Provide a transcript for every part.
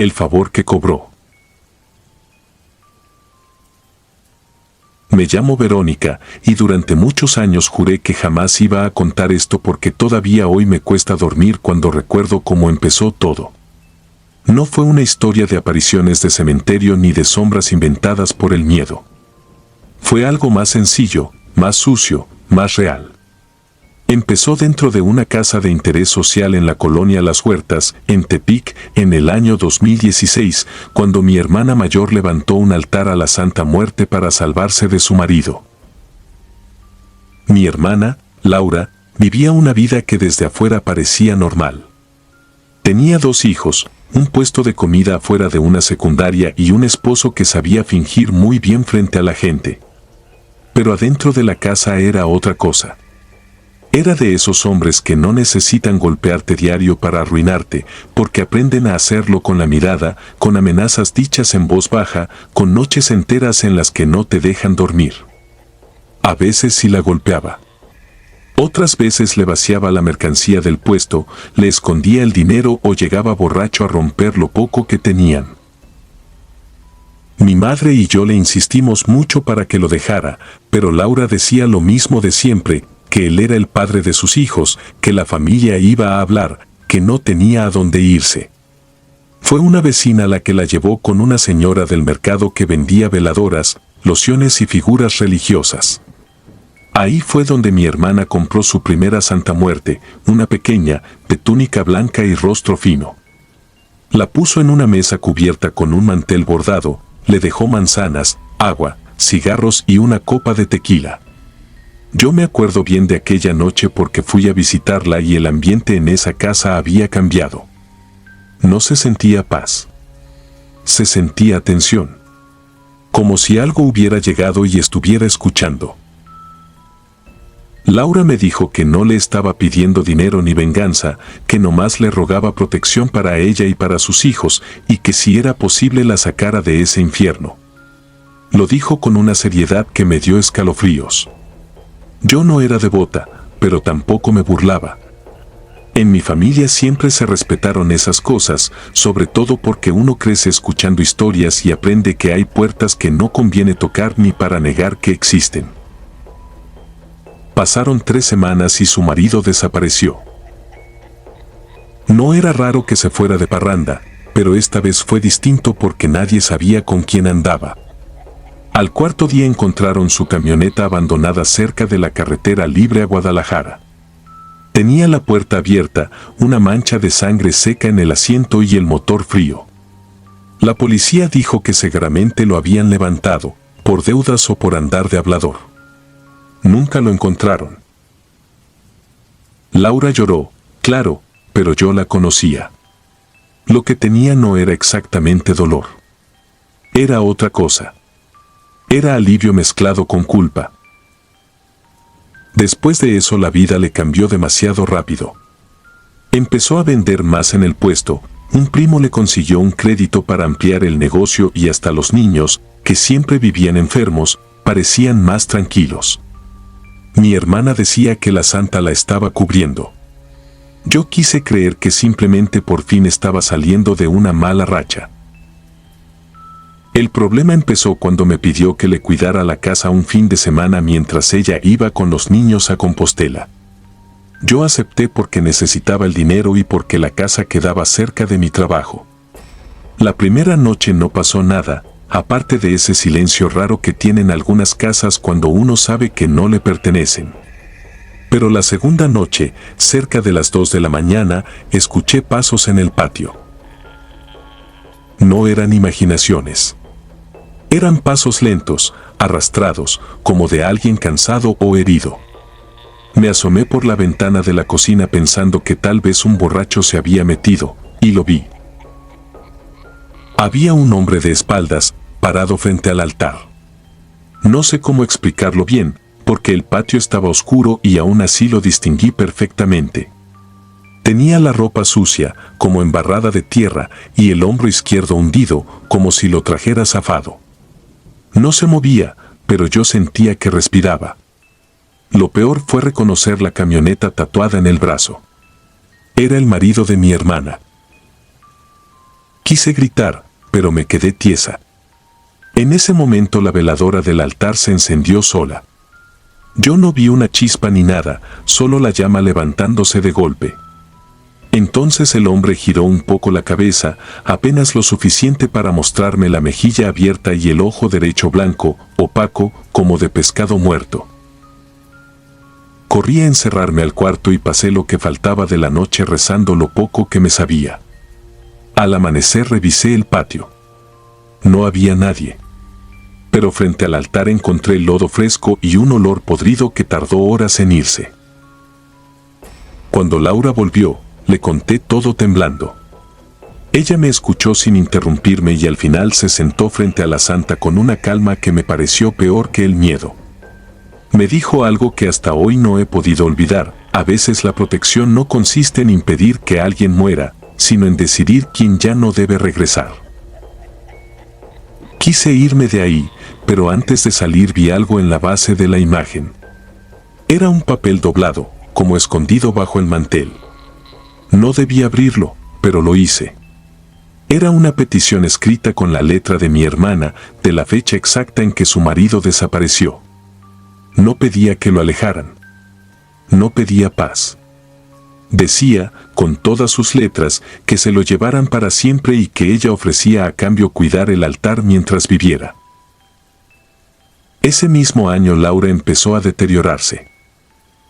el favor que cobró. Me llamo Verónica, y durante muchos años juré que jamás iba a contar esto porque todavía hoy me cuesta dormir cuando recuerdo cómo empezó todo. No fue una historia de apariciones de cementerio ni de sombras inventadas por el miedo. Fue algo más sencillo, más sucio, más real. Empezó dentro de una casa de interés social en la colonia Las Huertas, en Tepic, en el año 2016, cuando mi hermana mayor levantó un altar a la Santa Muerte para salvarse de su marido. Mi hermana, Laura, vivía una vida que desde afuera parecía normal. Tenía 2 hijos, un puesto de comida afuera de una secundaria y un esposo que sabía fingir muy bien frente a la gente. Pero adentro de la casa era otra cosa. Era de esos hombres que no necesitan golpearte diario para arruinarte, porque aprenden a hacerlo con la mirada, con amenazas dichas en voz baja, con noches enteras en las que no te dejan dormir. A veces sí la golpeaba. Otras veces le vaciaba la mercancía del puesto, le escondía el dinero o llegaba borracho a romper lo poco que tenían. Mi madre y yo le insistimos mucho para que lo dejara, pero Laura decía lo mismo de siempre, que él era el padre de sus hijos, que la familia iba a hablar, que no tenía a dónde irse. Fue una vecina la que la llevó con una señora del mercado que vendía veladoras, lociones y figuras religiosas. Ahí fue donde mi hermana compró su primera Santa Muerte, una pequeña, de túnica blanca y rostro fino. La puso en una mesa cubierta con un mantel bordado, le dejó manzanas, agua, cigarros y una copa de tequila. Yo me acuerdo bien de aquella noche porque fui a visitarla y el ambiente en esa casa había cambiado. No se sentía paz. Se sentía tensión. Como si algo hubiera llegado y estuviera escuchando. Laura me dijo que no le estaba pidiendo dinero ni venganza, que nomás le rogaba protección para ella y para sus hijos, y que si era posible la sacara de ese infierno. Lo dijo con una seriedad que me dio escalofríos. Yo no era devota, pero tampoco me burlaba. En mi familia siempre se respetaron esas cosas, sobre todo porque uno crece escuchando historias y aprende que hay puertas que no conviene tocar ni para negar que existen. Pasaron 3 semanas y su marido desapareció. No era raro que se fuera de parranda, pero esta vez fue distinto porque nadie sabía con quién andaba. Al 4.º día encontraron su camioneta abandonada cerca de la carretera libre a Guadalajara. Tenía la puerta abierta, una mancha de sangre seca en el asiento y el motor frío. La policía dijo que seguramente lo habían levantado, por deudas o por andar de hablador. Nunca lo encontraron. Laura lloró, claro, pero yo la conocía. Lo que tenía no era exactamente dolor. Era otra cosa. Era alivio mezclado con culpa. Después de eso la vida le cambió demasiado rápido. Empezó a vender más en el puesto, un primo le consiguió un crédito para ampliar el negocio y hasta los niños, que siempre vivían enfermos, parecían más tranquilos. Mi hermana decía que la santa la estaba cubriendo. Yo quise creer que simplemente por fin estaba saliendo de una mala racha. El problema empezó cuando me pidió que le cuidara la casa un fin de semana mientras ella iba con los niños a Compostela. Yo acepté porque necesitaba el dinero y porque la casa quedaba cerca de mi trabajo. La primera noche no pasó nada, aparte de ese silencio raro que tienen algunas casas cuando uno sabe que no le pertenecen. Pero la segunda noche, cerca de las 2 de la mañana, escuché pasos en el patio. No eran imaginaciones. Eran pasos lentos, arrastrados, como de alguien cansado o herido. Me asomé por la ventana de la cocina pensando que tal vez un borracho se había metido, y lo vi. Había un hombre de espaldas, parado frente al altar. No sé cómo explicarlo bien, porque el patio estaba oscuro y aún así lo distinguí perfectamente. Tenía la ropa sucia, como embarrada de tierra, y el hombro izquierdo hundido, como si lo trajera zafado. No se movía, pero yo sentía que respiraba. Lo peor fue reconocer la camioneta tatuada en el brazo. Era el marido de mi hermana. Quise gritar, pero me quedé tiesa. En ese momento la veladora del altar se encendió sola. Yo no vi una chispa ni nada, solo la llama levantándose de golpe. Entonces el hombre giró un poco la cabeza, apenas lo suficiente para mostrarme la mejilla abierta y el ojo derecho blanco, opaco, como de pescado muerto. Corrí a encerrarme al cuarto y pasé lo que faltaba de la noche rezando lo poco que me sabía. Al amanecer revisé el patio. No había nadie. Pero frente al altar encontré lodo fresco y un olor podrido que tardó horas en irse. Cuando Laura volvió, le conté todo temblando. Ella me escuchó sin interrumpirme y al final se sentó frente a la santa con una calma que me pareció peor que el miedo. Me dijo algo que hasta hoy no he podido olvidar: a veces la protección no consiste en impedir que alguien muera, sino en decidir quién ya no debe regresar. Quise irme de ahí, pero antes de salir vi algo en la base de la imagen. Era un papel doblado, como escondido bajo el mantel. No debí abrirlo, pero lo hice. Era una petición escrita con la letra de mi hermana, de la fecha exacta en que su marido desapareció. No pedía que lo alejaran. No pedía paz. Decía, con todas sus letras, que se lo llevaran para siempre y que ella ofrecía a cambio cuidar el altar mientras viviera. Ese mismo año Laura empezó a deteriorarse.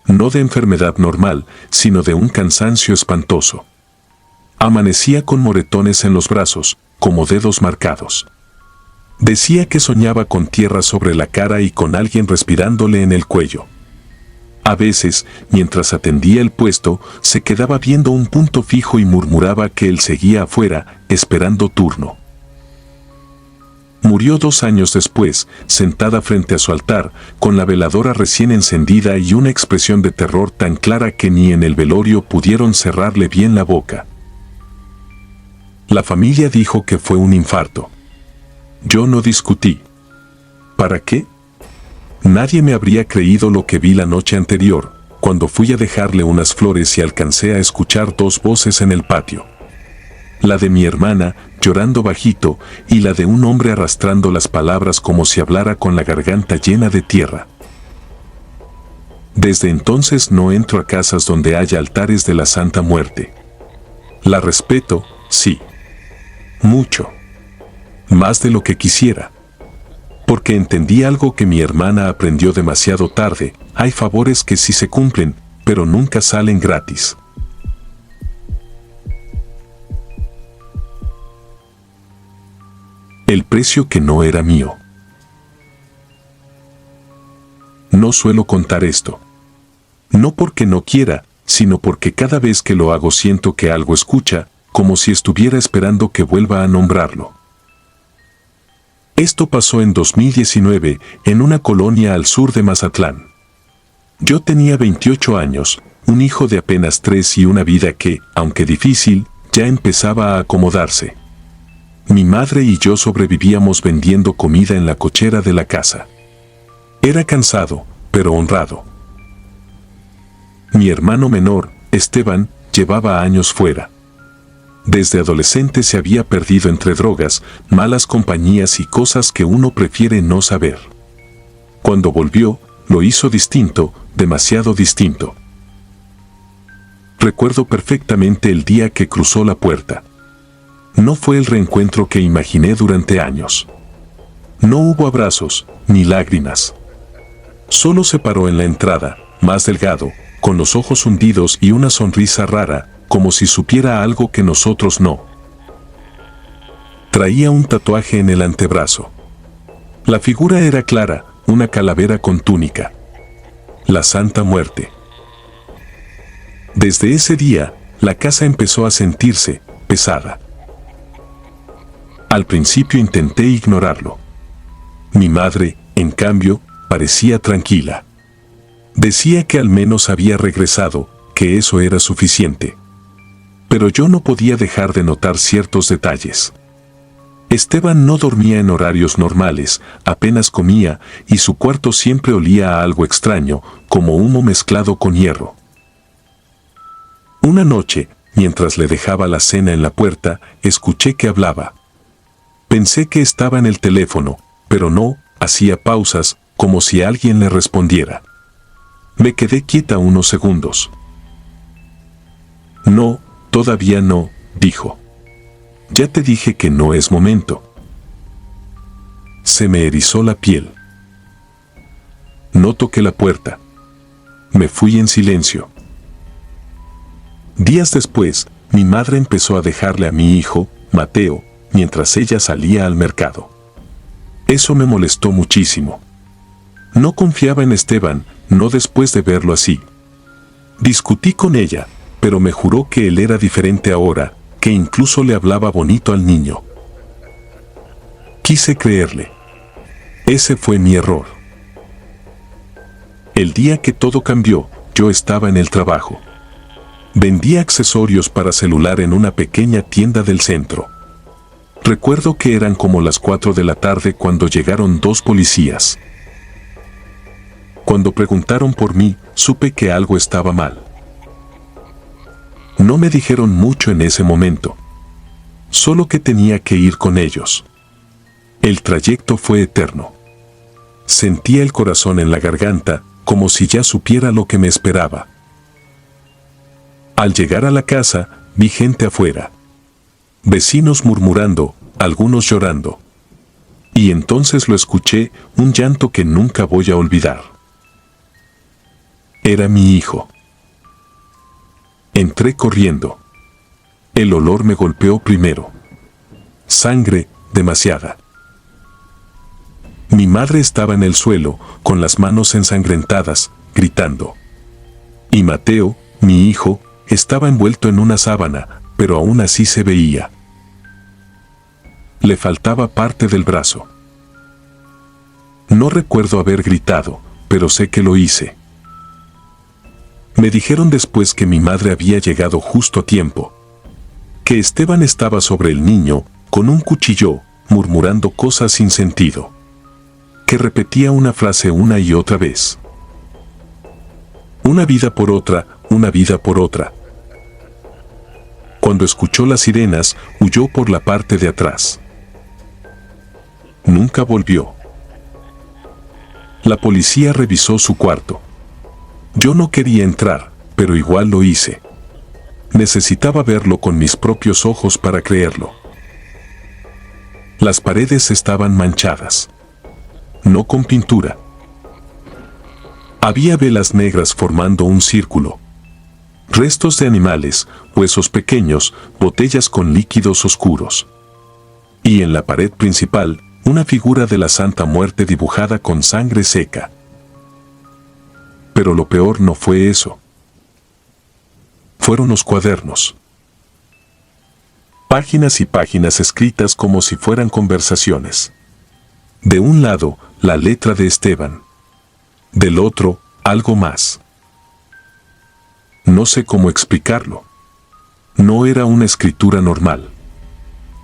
No de enfermedad normal, sino de un cansancio espantoso. Amanecía con moretones en los brazos, como dedos marcados. Decía que soñaba con tierra sobre la cara y con alguien respirándole en el cuello. A veces, mientras atendía el puesto, se quedaba viendo un punto fijo y murmuraba que él seguía afuera, esperando turno. Murió 2 años después, sentada frente a su altar, con la veladora recién encendida y una expresión de terror tan clara que ni en el velorio pudieron cerrarle bien la boca. La familia dijo que fue un infarto. Yo no discutí. ¿Para qué? Nadie me habría creído lo que vi la noche anterior, cuando fui a dejarle unas flores y alcancé a escuchar 2 voces en el patio. La de mi hermana, llorando bajito, y la de un hombre arrastrando las palabras como si hablara con la garganta llena de tierra. Desde entonces no entro a casas donde haya altares de la Santa Muerte. La respeto, sí. Mucho. Más de lo que quisiera. Porque entendí algo que mi hermana aprendió demasiado tarde: hay favores que sí se cumplen, pero nunca salen gratis. El precio que no era mío. No suelo contar esto. No porque no quiera, sino porque cada vez que lo hago siento que algo escucha, como si estuviera esperando que vuelva a nombrarlo. Esto pasó en 2019, en una colonia al sur de Mazatlán. Yo tenía 28 años, un hijo de apenas 3 y una vida que, aunque difícil, ya empezaba a acomodarse. Mi madre y yo sobrevivíamos vendiendo comida en la cochera de la casa. Era cansado, pero honrado. Mi hermano menor, Esteban, llevaba años fuera. Desde adolescente se había perdido entre drogas, malas compañías y cosas que uno prefiere no saber. Cuando volvió, lo hizo distinto, demasiado distinto. Recuerdo perfectamente el día que cruzó la puerta. No fue el reencuentro que imaginé durante años. No hubo abrazos, ni lágrimas. Solo se paró en la entrada, más delgado, con los ojos hundidos y una sonrisa rara, como si supiera algo que nosotros no. Traía un tatuaje en el antebrazo. La figura era clara, una calavera con túnica. La Santa Muerte. Desde ese día, la casa empezó a sentirse pesada. Al principio intenté ignorarlo. Mi madre, en cambio, parecía tranquila. Decía que al menos había regresado, que eso era suficiente. Pero yo no podía dejar de notar ciertos detalles. Esteban no dormía en horarios normales, apenas comía, y su cuarto siempre olía a algo extraño, como humo mezclado con hierro. Una noche, mientras le dejaba la cena en la puerta, escuché que hablaba. Pensé que estaba en el teléfono, pero no, hacía pausas, como si alguien le respondiera. Me quedé quieta unos segundos. No, todavía no, dijo. Ya te dije que no es momento. Se me erizó la piel. No toqué la puerta. Me fui en silencio. Días después, mi madre empezó a dejarle a mi hijo, Mateo, mientras ella salía al mercado. Eso me molestó muchísimo. No confiaba en Esteban, no después de verlo así. Discutí con ella, pero me juró que él era diferente ahora, que incluso le hablaba bonito al niño. Quise creerle. Ese fue mi error. El día que todo cambió, yo estaba en el trabajo. Vendía accesorios para celular en una pequeña tienda del centro. Recuerdo que eran como las 4 de la tarde cuando llegaron 2 policías. Cuando preguntaron por mí, supe que algo estaba mal. No me dijeron mucho en ese momento. Solo que tenía que ir con ellos. El trayecto fue eterno. Sentía el corazón en la garganta, como si ya supiera lo que me esperaba. Al llegar a la casa, vi gente afuera. Vecinos murmurando, algunos llorando. Y entonces lo escuché, un llanto que nunca voy a olvidar. Era mi hijo. Entré corriendo. El olor me golpeó primero. Sangre, demasiada. Mi madre estaba en el suelo, con las manos ensangrentadas, gritando. Y Mateo, mi hijo, estaba envuelto en una sábana, pero aún así se veía. Le faltaba parte del brazo. No recuerdo haber gritado, pero sé que lo hice. Me dijeron después que mi madre había llegado justo a tiempo. Que Esteban estaba sobre el niño, con un cuchillo, murmurando cosas sin sentido. Que repetía una frase una y otra vez. Una vida por otra, una vida por otra. Cuando escuchó las sirenas, huyó por la parte de atrás. Nunca volvió. La policía revisó su cuarto. Yo no quería entrar, pero igual lo hice. Necesitaba verlo con mis propios ojos para creerlo. Las paredes estaban manchadas. No con pintura. Había velas negras formando un círculo. Restos de animales, huesos pequeños, botellas con líquidos oscuros. Y en la pared principal, una figura de la Santa Muerte dibujada con sangre seca. Pero lo peor no fue eso. Fueron los cuadernos. Páginas y páginas escritas como si fueran conversaciones. De un lado, la letra de Esteban. Del otro, algo más. No sé cómo explicarlo. No era una escritura normal.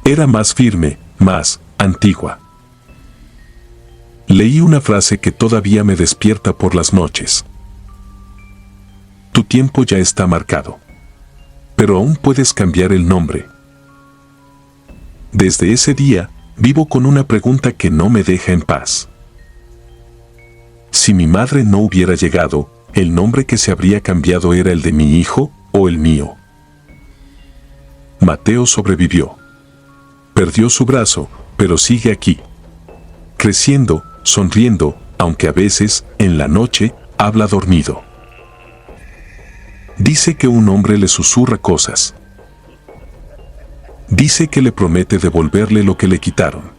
Era más firme, más antigua. Leí una frase que todavía me despierta por las noches. Tu tiempo ya está marcado. Pero aún puedes cambiar el nombre. Desde ese día, vivo con una pregunta que no me deja en paz. Si mi madre no hubiera llegado, ¿el nombre que se habría cambiado era el de mi hijo o el mío? Mateo sobrevivió. Perdió su brazo, pero sigue aquí. Creciendo, sonriendo, aunque a veces, en la noche, habla dormido. Dice que un hombre le susurra cosas. Dice que le promete devolverle lo que le quitaron.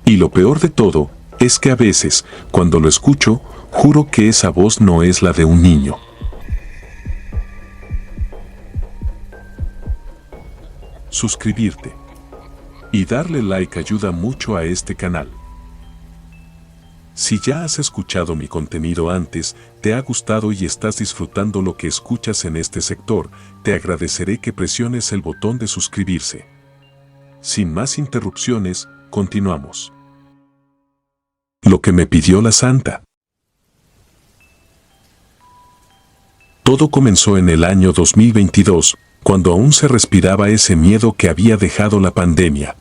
Y lo peor de todo, es que a veces, cuando lo escucho, juro que esa voz no es la de un niño. Suscribirte y darle like ayuda mucho a este canal. Si ya has escuchado mi contenido antes, te ha gustado y estás disfrutando lo que escuchas en este sector, te agradeceré que presiones el botón de suscribirse. Sin más interrupciones, continuamos. Lo que me pidió la santa. Todo comenzó en el año 2022, cuando aún se respiraba ese miedo que había dejado la pandemia.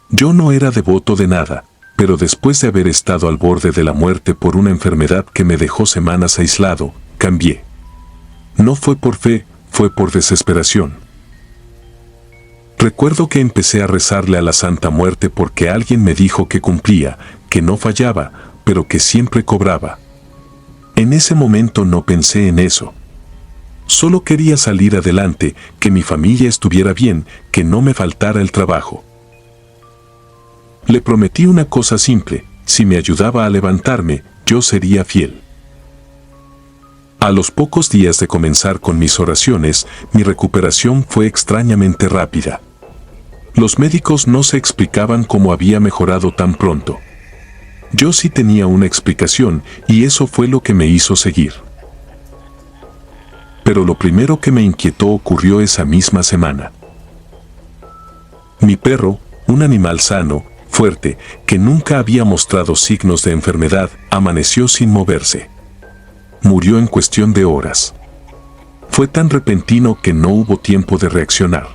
Yo no era devoto de nada, pero después de haber estado al borde de la muerte por una enfermedad que me dejó semanas aislado, cambié. No fue por fe, fue por desesperación. Recuerdo que empecé a rezarle a la Santa Muerte porque alguien me dijo que cumplía, que no fallaba, pero que siempre cobraba. En ese momento no pensé en eso. Solo quería salir adelante, que mi familia estuviera bien, que no me faltara el trabajo. Le prometí una cosa simple: si me ayudaba a levantarme, yo sería fiel. A los pocos días de comenzar con mis oraciones, mi recuperación fue extrañamente rápida. Los médicos no se explicaban cómo había mejorado tan pronto. Yo sí tenía una explicación, y eso fue lo que me hizo seguir. Pero lo primero que me inquietó ocurrió esa misma semana. Mi perro, un animal sano, fuerte, que nunca había mostrado signos de enfermedad, amaneció sin moverse. Murió en cuestión de horas. Fue tan repentino que no hubo tiempo de reaccionar.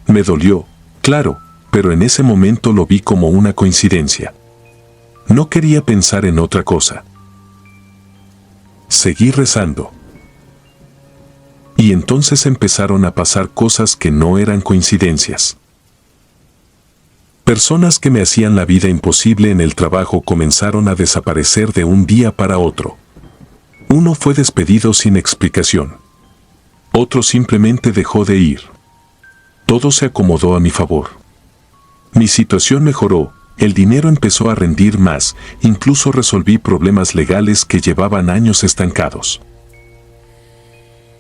Me dolió, claro, pero en ese momento lo vi como una coincidencia. No quería pensar en otra cosa. Seguí rezando. Y entonces empezaron a pasar cosas que no eran coincidencias. Personas que me hacían la vida imposible en el trabajo comenzaron a desaparecer de un día para otro. Uno fue despedido sin explicación. Otro simplemente dejó de ir. Todo se acomodó a mi favor. Mi situación mejoró, el dinero empezó a rendir más, incluso resolví problemas legales que llevaban años estancados.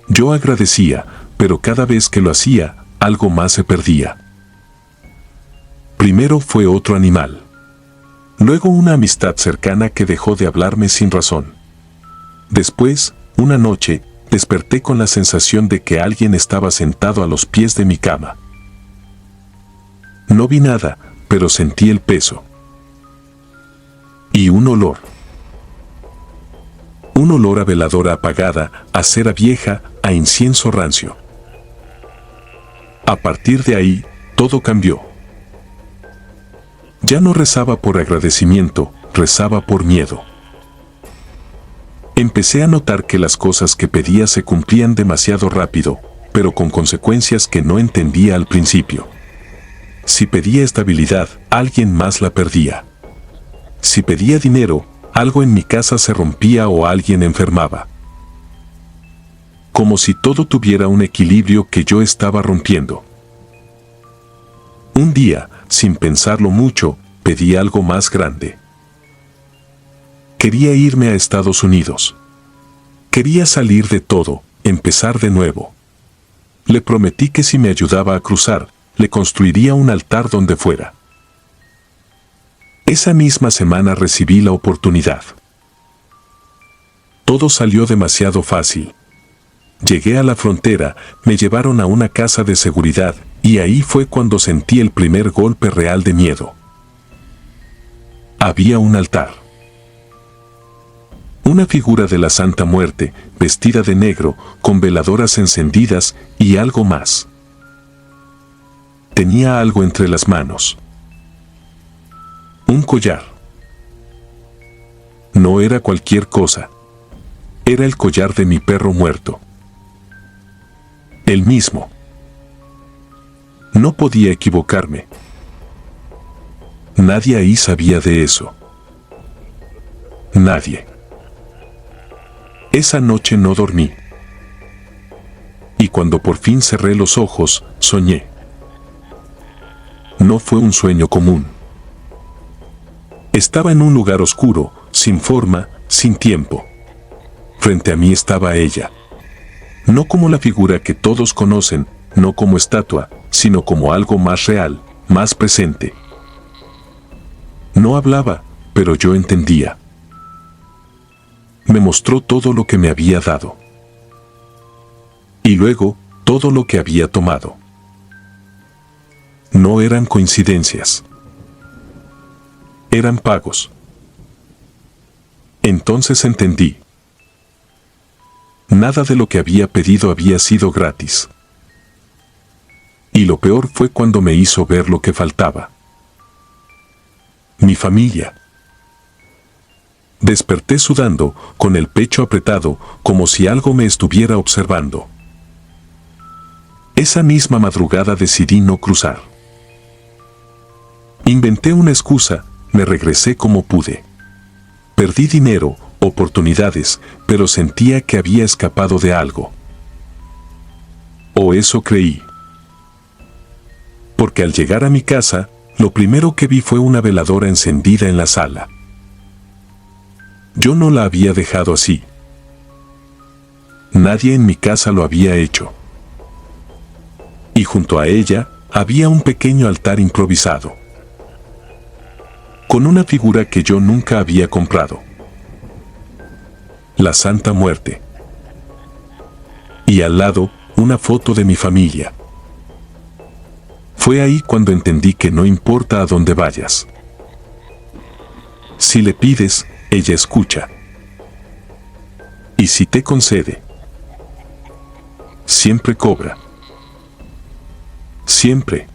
Yo agradecía, pero cada vez que lo hacía, algo más se perdía. Primero fue otro animal. Luego una amistad cercana que dejó de hablarme sin razón. Después, una noche, desperté con la sensación de que alguien estaba sentado a los pies de mi cama. No vi nada, pero sentí el peso. Y un olor. Un olor a veladora apagada, a cera vieja, a incienso rancio. A partir de ahí, todo cambió. Ya no rezaba por agradecimiento, rezaba por miedo. Empecé a notar que las cosas que pedía se cumplían demasiado rápido, pero con consecuencias que no entendía al principio. Si pedía estabilidad, alguien más la perdía. Si pedía dinero, algo en mi casa se rompía o alguien enfermaba. Como si todo tuviera un equilibrio que yo estaba rompiendo. Un día, sin pensarlo mucho, pedí algo más grande. Quería irme a Estados Unidos. Quería salir de todo, empezar de nuevo. Le prometí que si me ayudaba a cruzar, le construiría un altar donde fuera. Esa misma semana recibí la oportunidad. Todo salió demasiado fácil. Llegué a la frontera, me llevaron a una casa de seguridad, y ahí fue cuando sentí el primer golpe real de miedo. Había un altar. Una figura de la Santa Muerte, vestida de negro, con veladoras encendidas y algo más. Tenía algo entre las manos. Un collar. No era cualquier cosa. Era el collar de mi perro muerto. El mismo. No podía equivocarme. Nadie ahí sabía de eso. Nadie. Esa noche no dormí. Y cuando por fin cerré los ojos, soñé. No fue un sueño común. Estaba en un lugar oscuro, sin forma, sin tiempo. Frente a mí estaba ella. No como la figura que todos conocen, no como estatua, sino como algo más real, más presente. No hablaba, pero yo entendía. Me mostró todo lo que me había dado. Y luego, todo lo que había tomado. No eran coincidencias. Eran pagos. Entonces entendí. Nada de lo que había pedido había sido gratis. Y lo peor fue cuando me hizo ver lo que faltaba. Mi familia. Desperté sudando, con el pecho apretado, como si algo me estuviera observando. Esa misma madrugada decidí no cruzar. Inventé una excusa, me regresé como pude. Perdí dinero, oportunidades, pero sentía que había escapado de algo. O eso creí. Porque al llegar a mi casa, lo primero que vi fue una veladora encendida en la sala. Yo no la había dejado así. Nadie en mi casa lo había hecho. Y junto a ella, había un pequeño altar improvisado, con una figura que yo nunca había comprado. La Santa Muerte. Y al lado, una foto de mi familia. Fue ahí cuando entendí que no importa a dónde vayas. Si le pides, ella escucha. Y si te concede, siempre cobra. Siempre.